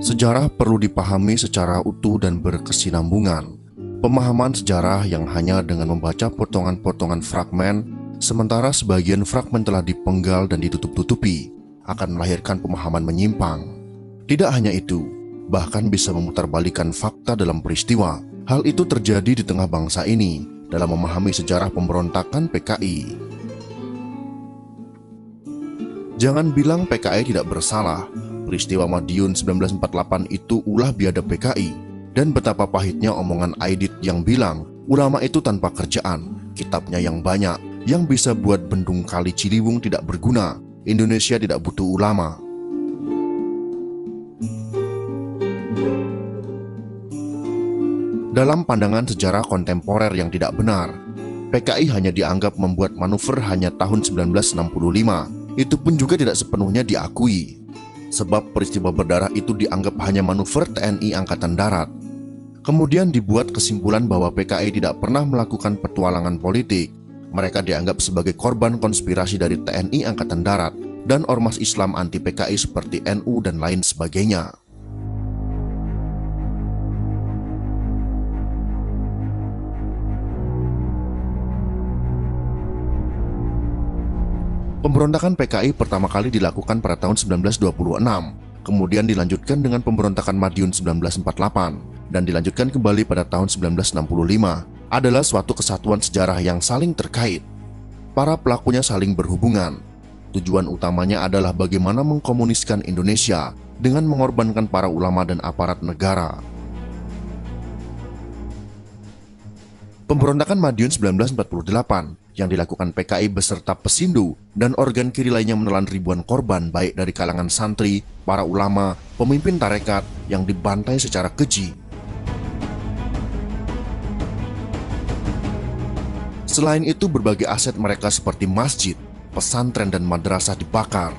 Sejarah perlu dipahami secara utuh dan berkesinambungan. Pemahaman sejarah yang hanya dengan membaca potongan-potongan fragmen, sementara sebagian fragmen telah dipenggal dan ditutup-tutupi, akan melahirkan pemahaman menyimpang. Tidak hanya itu, bahkan bisa memutarbalikkan fakta dalam peristiwa. Hal itu terjadi di tengah bangsa ini dalam memahami sejarah pemberontakan PKI. Jangan bilang PKI tidak bersalah. Peristiwa Madiun 1948 itu ulah biadab PKI, dan betapa pahitnya omongan Aidit yang bilang ulama itu tanpa kerjaan, kitabnya yang banyak, yang bisa buat bendung kali Ciliwung tidak berguna, Indonesia tidak butuh ulama. Dalam pandangan sejarah kontemporer yang tidak benar, PKI hanya dianggap membuat manuver hanya tahun 1965, itu pun juga tidak sepenuhnya diakui. Sebab peristiwa berdarah itu dianggap hanya manuver TNI Angkatan Darat. Kemudian dibuat kesimpulan bahwa PKI tidak pernah melakukan petualangan politik. Mereka dianggap sebagai korban konspirasi dari TNI Angkatan Darat dan ormas Islam anti PKI seperti NU dan lain sebagainya. Pemberontakan PKI pertama kali dilakukan pada tahun 1926, kemudian dilanjutkan dengan pemberontakan Madiun 1948, dan dilanjutkan kembali pada tahun 1965, adalah suatu kesatuan sejarah yang saling terkait. Para pelakunya saling berhubungan. Tujuan utamanya adalah bagaimana mengkomuniskan Indonesia dengan mengorbankan para ulama dan aparat negara. Pemberontakan Madiun 1948 yang dilakukan PKI beserta Pesindo dan organ kiri lainnya menelan ribuan korban baik dari kalangan santri, para ulama, pemimpin tarekat yang dibantai secara keji. Selain itu, berbagai aset mereka seperti masjid, pesantren dan madrasah dibakar.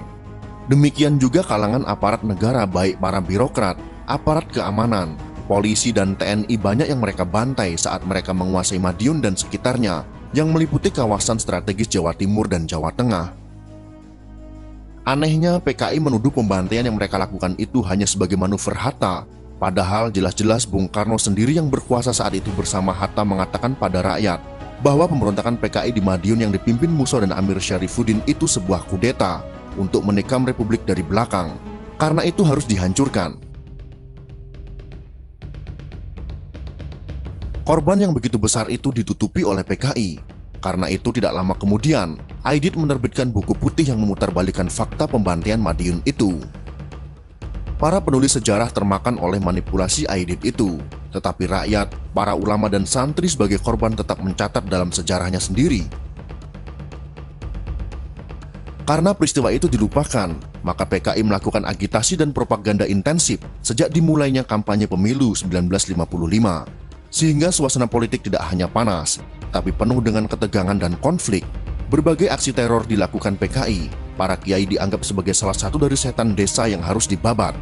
Demikian juga kalangan aparat negara baik para birokrat, aparat keamanan, polisi dan TNI banyak yang mereka bantai saat mereka menguasai Madiun dan sekitarnya yang meliputi kawasan strategis Jawa Timur dan Jawa Tengah. Anehnya, PKI menuduh pembantaian yang mereka lakukan itu hanya sebagai manuver Hatta, padahal jelas-jelas Bung Karno sendiri yang berkuasa saat itu bersama Hatta mengatakan pada rakyat bahwa pemberontakan PKI di Madiun yang dipimpin Musa dan Amir Syarifuddin itu sebuah kudeta untuk menikam Republik dari belakang. Karena itu harus dihancurkan. Korban yang begitu besar itu ditutupi oleh PKI. Karena itu tidak lama kemudian, Aidit menerbitkan buku putih yang memutarbalikkan fakta pembantaian Madiun itu. Para penulis sejarah termakan oleh manipulasi Aidit itu, tetapi rakyat, para ulama dan santri sebagai korban tetap mencatat dalam sejarahnya sendiri. Karena peristiwa itu dilupakan, maka PKI melakukan agitasi dan propaganda intensif sejak dimulainya kampanye pemilu 1955. Sehingga suasana politik tidak hanya panas, tapi penuh dengan ketegangan dan konflik. Berbagai aksi teror dilakukan PKI. Para kiai dianggap sebagai salah satu dari setan desa yang harus dibabat.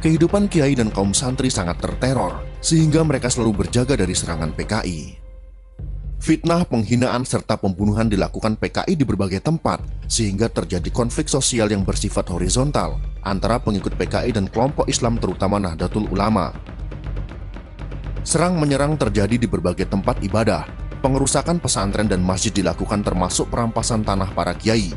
Kehidupan kiai dan kaum santri sangat terteror, sehingga mereka selalu berjaga dari serangan PKI. Fitnah, penghinaan, serta pembunuhan dilakukan PKI di berbagai tempat, sehingga terjadi konflik sosial yang bersifat horizontal antara pengikut PKI dan kelompok Islam terutama Nahdlatul Ulama. Serang-menyerang terjadi di berbagai tempat ibadah, pengerusakan pesantren dan masjid dilakukan termasuk perampasan tanah para kiai.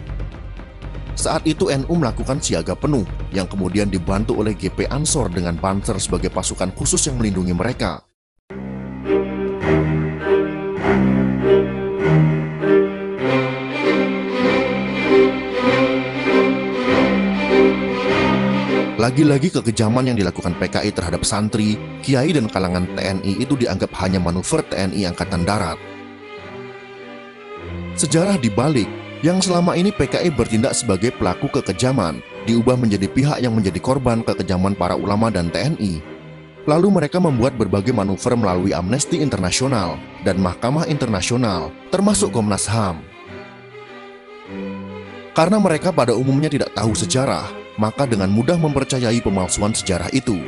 Saat itu NU melakukan siaga penuh, yang kemudian dibantu oleh GP Ansor dengan Banser sebagai pasukan khusus yang melindungi mereka. Lagi-lagi kekejaman yang dilakukan PKI terhadap santri, kiai dan kalangan TNI itu dianggap hanya manuver TNI Angkatan Darat. Sejarah dibalik, yang selama ini PKI bertindak sebagai pelaku kekejaman, diubah menjadi pihak yang menjadi korban kekejaman para ulama dan TNI. Lalu mereka membuat berbagai manuver melalui Amnesty International dan Mahkamah Internasional, termasuk Komnas HAM. Karena mereka pada umumnya tidak tahu sejarah, maka dengan mudah mempercayai pemalsuan sejarah itu.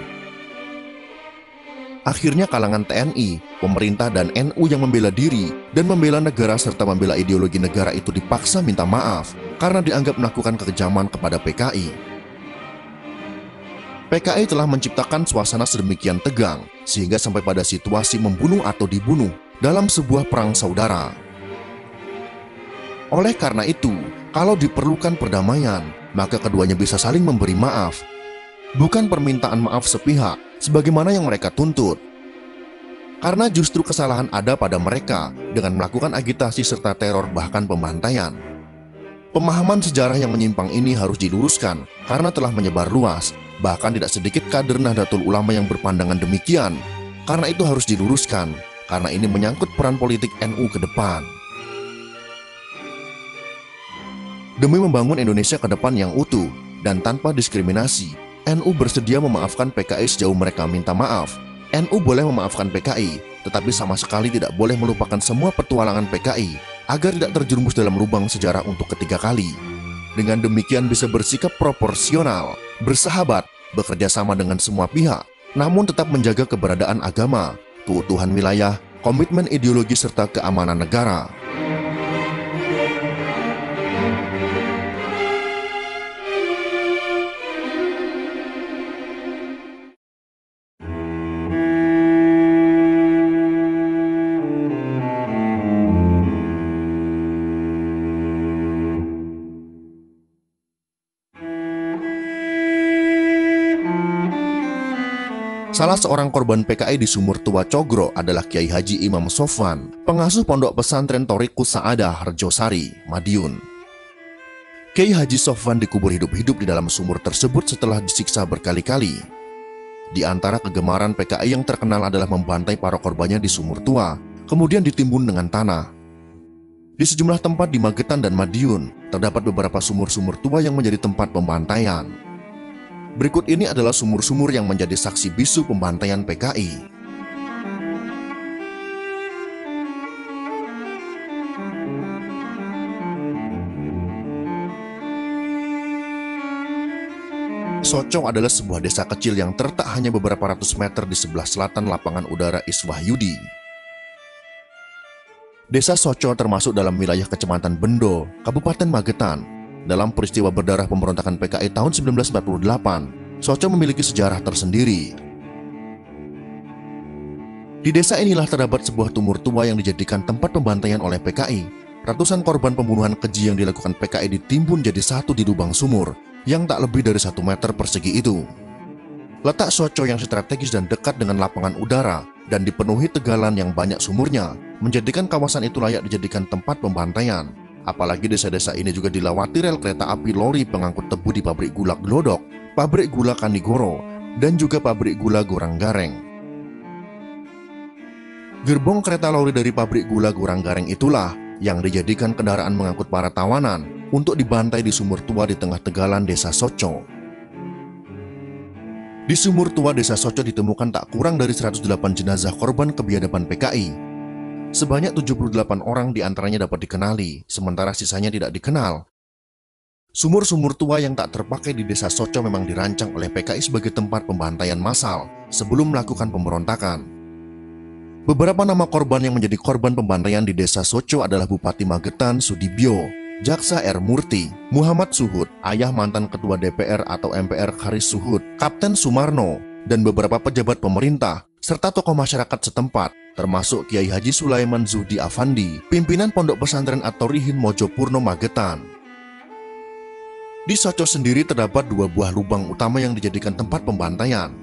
Akhirnya kalangan TNI, pemerintah dan NU yang membela diri dan membela negara serta membela ideologi negara itu dipaksa minta maaf karena dianggap melakukan kekejaman kepada PKI. PKI telah menciptakan suasana sedemikian tegang sehingga sampai pada situasi membunuh atau dibunuh dalam sebuah perang saudara. Oleh karena itu, kalau diperlukan perdamaian, maka keduanya bisa saling memberi maaf, bukan permintaan maaf sepihak sebagaimana yang mereka tuntut. Karena justru kesalahan ada pada mereka dengan melakukan agitasi serta teror bahkan pembantaian. Pemahaman sejarah yang menyimpang ini harus diluruskan karena telah menyebar luas. Bahkan tidak sedikit kader Nahdlatul Ulama yang berpandangan demikian. Karena itu harus diluruskan, karena ini menyangkut peran politik NU ke depan. Demi membangun Indonesia ke depan yang utuh dan tanpa diskriminasi, NU bersedia memaafkan PKI sejauh mereka minta maaf. NU boleh memaafkan PKI, tetapi sama sekali tidak boleh melupakan semua petualangan PKI agar tidak terjerumus dalam lubang sejarah untuk ketiga kali. Dengan demikian bisa bersikap proporsional, bersahabat, bekerja sama dengan semua pihak, namun tetap menjaga keberadaan agama, keutuhan wilayah, komitmen ideologi serta keamanan negara. Salah seorang korban PKI di Sumur Tua Cogro adalah Kiai Haji Imam Sofwan, pengasuh pondok pesantren Thoriqus Sa'adah, Rejosari, Madiun. Kiai Haji Sofwan dikubur hidup-hidup di dalam sumur tersebut setelah disiksa berkali-kali. Di antara kegemaran PKI yang terkenal adalah membantai para korbannya di Sumur Tua, kemudian ditimbun dengan tanah. Di sejumlah tempat di Magetan dan Madiun, terdapat beberapa sumur-sumur tua yang menjadi tempat pembantaian. Berikut ini adalah sumur-sumur yang menjadi saksi bisu pembantaian PKI. Soco adalah sebuah desa kecil yang terletak hanya beberapa ratus meter di sebelah selatan lapangan udara Iswahyudi. Desa Soco termasuk dalam wilayah Kecamatan Bendo, Kabupaten Magetan. Dalam peristiwa berdarah pemberontakan PKI tahun 1948, Soco memiliki sejarah tersendiri. Di desa inilah terdapat sebuah tumur tua yang dijadikan tempat pembantaian oleh PKI. Ratusan korban pembunuhan keji yang dilakukan PKI ditimbun jadi satu di lubang sumur yang tak lebih dari 1 meter persegi itu. Letak Soco yang strategis dan dekat dengan lapangan udara dan dipenuhi tegalan yang banyak sumurnya menjadikan kawasan itu layak dijadikan tempat pembantaian. Apalagi desa-desa ini juga dilewati rel kereta api lori pengangkut tebu di pabrik gula Glodok, pabrik gula Kanigoro, dan juga pabrik gula Goranggareng. Gerbong kereta lori dari pabrik gula Goranggareng itulah yang dijadikan kendaraan mengangkut para tawanan untuk dibantai di sumur tua di tengah tegalan desa Soco. Di sumur tua desa Soco ditemukan tak kurang dari 108 jenazah korban kebiadaban PKI. Sebanyak 78 orang diantaranya dapat dikenali, sementara sisanya tidak dikenal. Sumur-sumur tua yang tak terpakai di desa Soco memang dirancang oleh PKI sebagai tempat pembantaian massal sebelum melakukan pemberontakan. Beberapa nama korban yang menjadi korban pembantaian di desa Soco adalah Bupati Magetan Sudibyo, Jaksa R. Murti, Muhammad Suhud, ayah mantan Ketua DPR atau MPR Haris Suhud, Kapten Sumarno, dan beberapa pejabat pemerintah, serta tokoh masyarakat setempat, termasuk Kiai Haji Sulaiman Zuhdi Afandi, pimpinan Pondok Pesantren At-Thorihin Mojopurno Magetan. Di Soco sendiri terdapat 2 buah lubang utama yang dijadikan tempat pembantaian.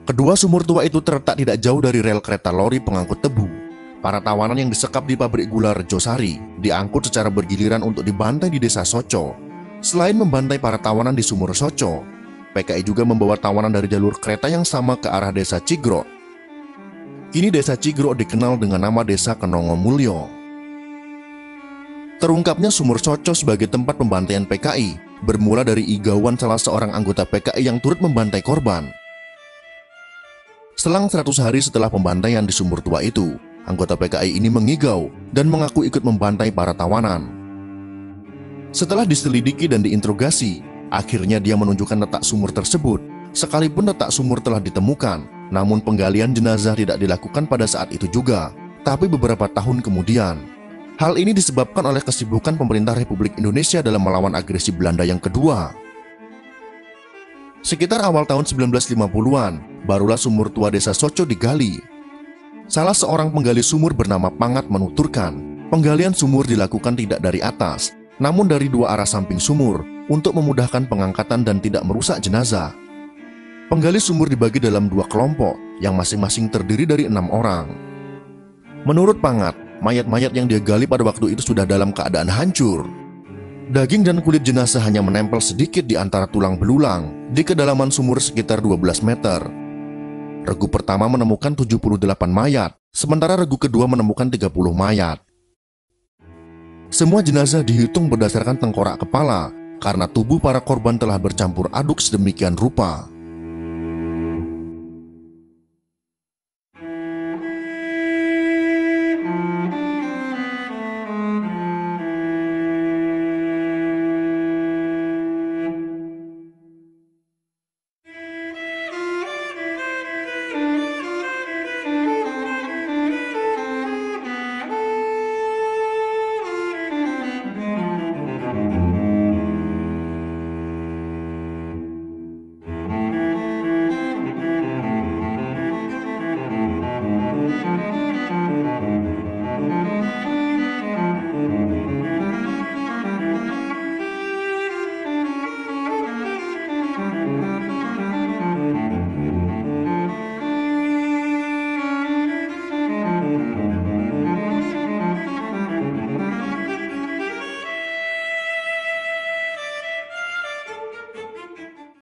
Kedua sumur tua itu terletak tidak jauh dari rel kereta lori pengangkut tebu. Para tawanan yang disekap di pabrik gula Rejosari diangkut secara bergiliran untuk dibantai di desa Soco. Selain membantai para tawanan di sumur Soco, PKI juga membawa tawanan dari jalur kereta yang sama ke arah desa Cigro. Kini desa Cigro dikenal dengan nama desa Kenongomulyo. Terungkapnya sumur Soco sebagai tempat pembantaian PKI bermula dari igauan salah seorang anggota PKI yang turut membantai korban. Selang 100 hari setelah pembantaian di sumur tua itu, anggota PKI ini mengigau dan mengaku ikut membantai para tawanan. Setelah diselidiki dan diinterogasi, akhirnya dia menunjukkan letak sumur tersebut. Sekalipun letak sumur telah ditemukan, namun penggalian jenazah tidak dilakukan pada saat itu juga, tapi beberapa tahun kemudian. Hal ini disebabkan oleh kesibukan pemerintah Republik Indonesia dalam melawan agresi Belanda yang kedua. Sekitar awal tahun 1950-an, barulah sumur tua desa Soco digali. Salah seorang penggali sumur bernama Pangat menuturkan, penggalian sumur dilakukan tidak dari atas, namun dari dua arah samping sumur untuk memudahkan pengangkatan dan tidak merusak jenazah. Penggali sumur dibagi dalam dua kelompok yang masing-masing terdiri dari 6 orang. Menurut Pangat, mayat-mayat yang dia gali pada waktu itu sudah dalam keadaan hancur. Daging dan kulit jenazah hanya menempel sedikit di antara tulang belulang di kedalaman sumur sekitar 12 meter. Regu pertama menemukan 78 mayat, sementara regu kedua menemukan 30 mayat. Semua jenazah dihitung berdasarkan tengkorak kepala, karena tubuh para korban telah bercampur aduk sedemikian rupa.